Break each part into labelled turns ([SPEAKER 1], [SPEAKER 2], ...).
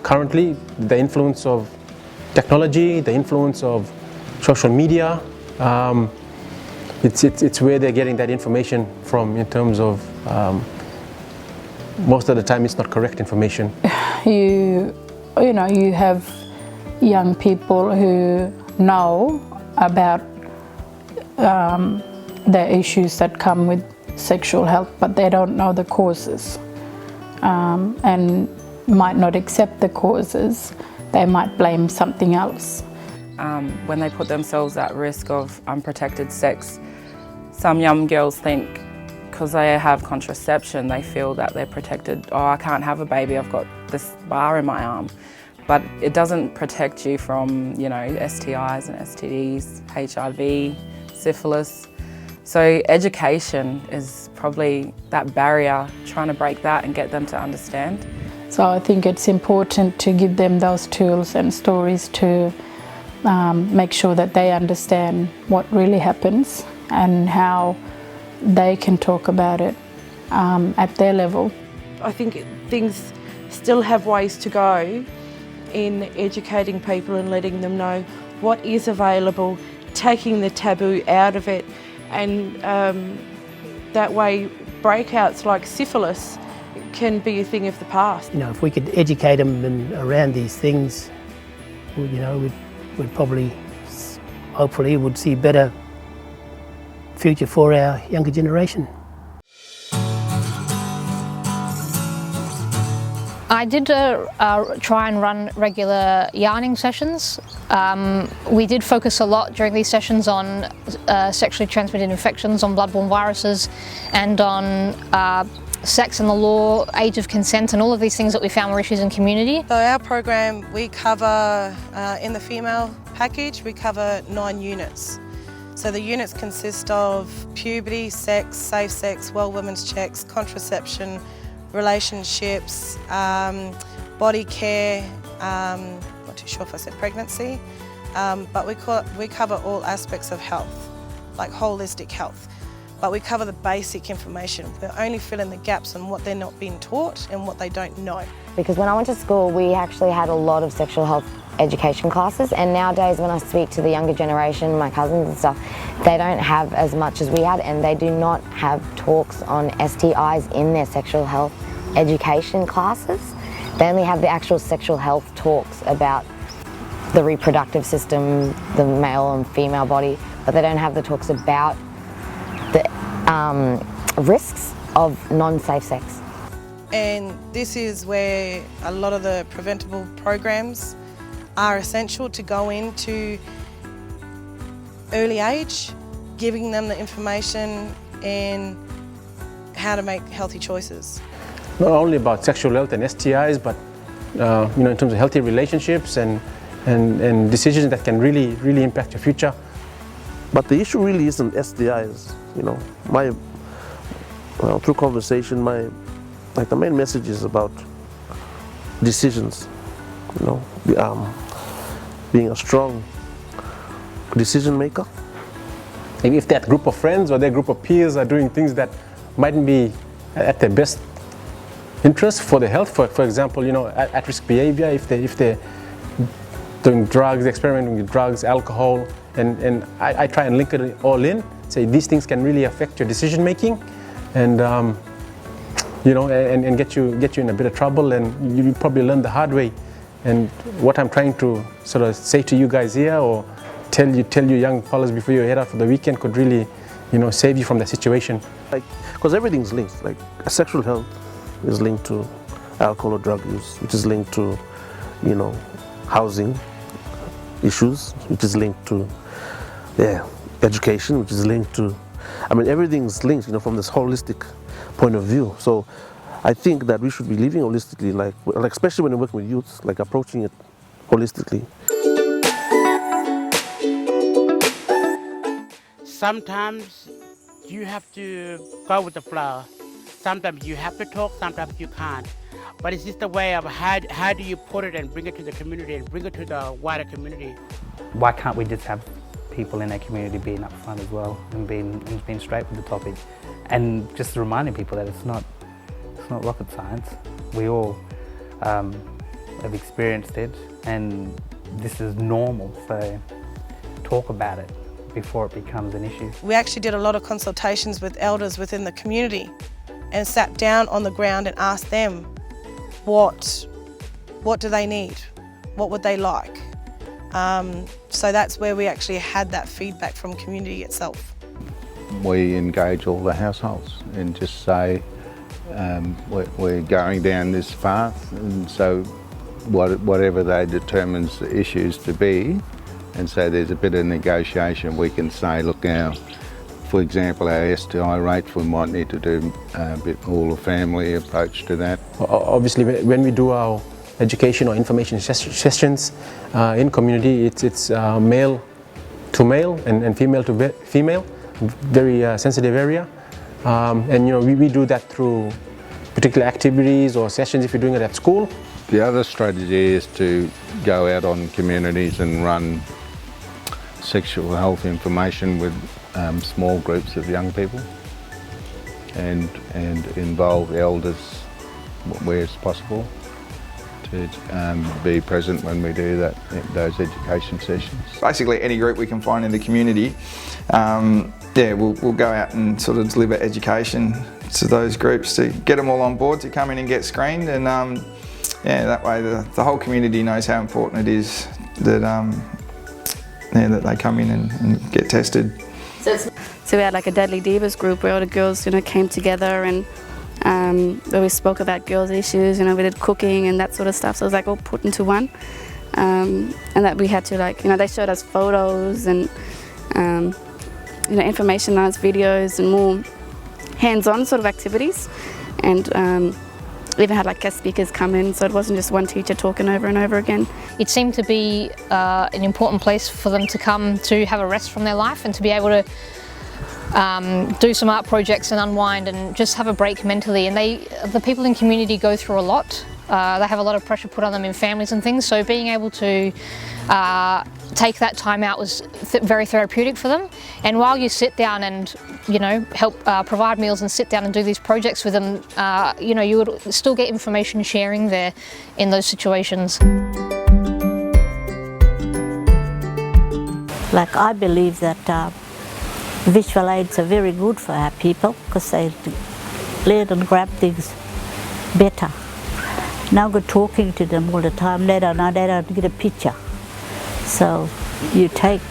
[SPEAKER 1] currently, the influence of technology, the influence of social media, it's where they're getting that information from, in terms of most of the time it's not correct information.
[SPEAKER 2] You have young people who know about the issues that come with sexual health, but they don't know the causes, and might not accept the causes. They might blame something else.
[SPEAKER 3] When they put themselves at risk of unprotected sex, some young girls think because they have contraception, they feel that they're protected. Oh, I can't have a baby, I've got this bar in my arm. But it doesn't protect you from, STIs and STDs, HIV, syphilis. So education is probably that barrier, trying to break that and get them to understand.
[SPEAKER 2] So I think it's important to give them those tools and stories to make sure that they understand what really happens and how they can talk about it at their level.
[SPEAKER 4] I think things still have ways to go in educating people and letting them know what is available, taking the taboo out of it, and that way breakouts like syphilis can be a thing of the past.
[SPEAKER 5] If we could educate them around these things, we'd probably, hopefully, would see a better future for our younger generation.
[SPEAKER 6] I did try and run regular yarning sessions. We did focus a lot during these sessions on sexually transmitted infections, on bloodborne viruses, and on sex and the law, age of consent, and all of these things that we found were issues in community.
[SPEAKER 7] So our program, we cover, in the female package, we cover 9 units. So the units consist of puberty, sex, safe sex, well women's checks, contraception, relationships, body care, not too sure if I said pregnancy, but we cover all aspects of health, like holistic health. But we cover the basic information. We only fill in the gaps on what they're not being taught and what they don't know.
[SPEAKER 8] Because when I went to school, we actually had a lot of sexual health education classes, and nowadays when I speak to the younger generation, my cousins and stuff, they don't have as much as we had, and they do not have talks on STIs in their sexual health education classes. They only have the actual sexual health talks about the reproductive system, the male and female body, but they don't have the talks about the risks of non-safe sex.
[SPEAKER 7] And this is where a lot of the preventable programs are essential to go into early age, giving them the information and how to make healthy choices.
[SPEAKER 1] Not only about sexual health and STIs, but in terms of healthy relationships and decisions that can really impact your future.
[SPEAKER 9] But the issue really isn't STIs. Through conversation, the main message is about decisions. Being a strong decision maker.
[SPEAKER 1] If that group of friends or their group of peers are doing things that mightn't be at their best interest for their health, for example, at-risk behavior, if they're doing drugs, experimenting with drugs, alcohol, and I try and link it all in, say these things can really affect your decision making, and and get you in a bit of trouble, and you probably learn the hard way. And what I'm trying to sort of say to you guys here, or tell you young fellas before you head out for the weekend, could really, save you from the situation.
[SPEAKER 9] Because everything's linked. Like sexual health is linked to alcohol or drug use, which is linked to, housing issues, which is linked to, education, which is linked to, everything's linked, from this holistic point of view. So I think that we should be living holistically, like especially when we're working with youth, approaching it holistically.
[SPEAKER 10] Sometimes you have to go with the flow. Sometimes you have to talk, sometimes you can't. But it's just a way of how do you put it and bring it to the community and bring it to the wider community.
[SPEAKER 11] Why can't we just have people in our community being upfront as well and being straight with the topic, and just reminding people that it's not rocket science. We all they've experienced it, and this is normal, so talk about it before it becomes an issue.
[SPEAKER 7] We actually did a lot of consultations with elders within the community and sat down on the ground and asked them what do they need, what would they like. So that's where we actually had that feedback from community itself.
[SPEAKER 12] We engage all the households and just say we're going down this path, and so whatever they determine the issues to be, and so there's a bit of negotiation. We can say, look now, for example, our STI rates, we might need to do a bit all the family approach to that.
[SPEAKER 1] Obviously, when we do our education or information sessions in community, it's male to male and female to female, very sensitive area. And you know, we do that through particular activities or sessions if you're doing it at school.
[SPEAKER 12] The other strategy is to go out on communities and run sexual health information with small groups of young people and involve elders where it's possible to be present when we do those education sessions.
[SPEAKER 13] Basically any group we can find in the community, we'll go out and sort of deliver education to those groups to get them all on board to come in and get screened, and that way the whole community knows how important it is that that they come in and get tested.
[SPEAKER 14] So we had like a Deadly Divas group where all the girls, came together and where we spoke about girls' issues. We did cooking and that sort of stuff. So it was like all put into one, and that we had to they showed us photos and informationized videos and more hands-on sort of activities, and even had like guest speakers come in, so it wasn't just one teacher talking over and over again.
[SPEAKER 6] It seemed to be an important place for them to come to have a rest from their life and to be able to do some art projects and unwind and just have a break mentally. And the people in community go through a lot. They have a lot of pressure put on them in families and things, so being able to take that time out was very therapeutic for them. And while you sit down and help provide meals and sit down and do these projects with them, you would still get information sharing there in those situations.
[SPEAKER 15] Like, I believe that visual aids are very good for our people because they learn and grab things better. Now we're talking to them all the time, they don't get a picture. So you take,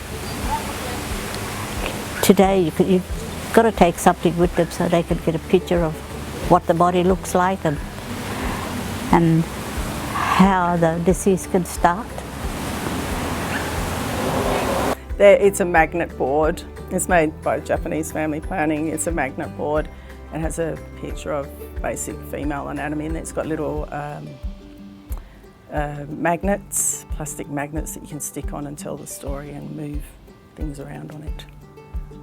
[SPEAKER 15] today you've got to take something with them so they can get a picture of what the body looks like and how the disease can start.
[SPEAKER 16] It's a magnet board. It's made by Japanese Family Planning. It's a magnet board and has a picture of basic female anatomy, and it's got little magnets, plastic magnets that you can stick on and tell the story and move things around on it.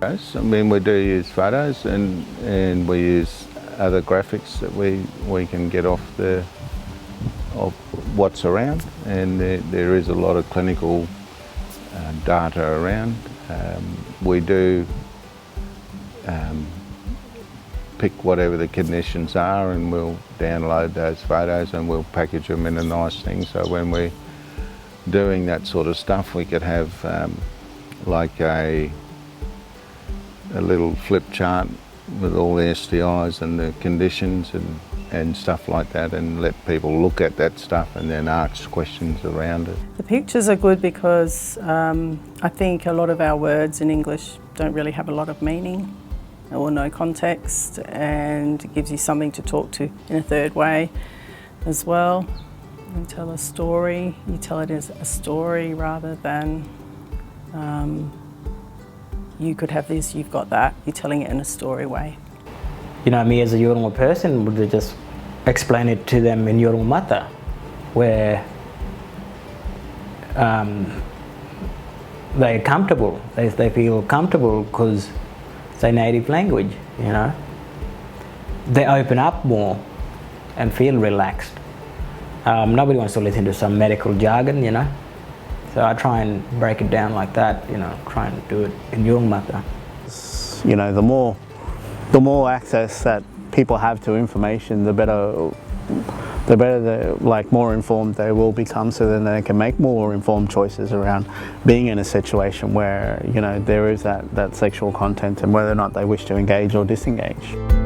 [SPEAKER 12] Yes, I mean, we do use photos and we use other graphics that we can get off of what's around, and there is a lot of clinical data around. We do pick whatever the conditions are and we'll download those photos and we'll package them in a nice thing, so when we're doing that sort of stuff we could have like a little flip chart with all the STIs and the conditions and stuff like that, and let people look at that stuff and then ask questions around it.
[SPEAKER 16] The pictures are good because I think a lot of our words in English don't really have a lot of meaning or no context, and it gives you something to talk to in a third way as well. You tell a story, you tell it as a story rather than you could have this, you've got that. You're telling it in a story way.
[SPEAKER 17] Me as a Yolngu person would just explain it to them in Yolngu Mata, where they're comfortable. They feel comfortable because it's their native language, They open up more and feel relaxed. Nobody wants to listen to some medical jargon, So I try and break it down like that, try and do it in Yolngu Mata.
[SPEAKER 18] The more access that people have to information, the better the better, more informed they will become, so then they can make more informed choices around being in a situation where, there is that sexual content and whether or not they wish to engage or disengage.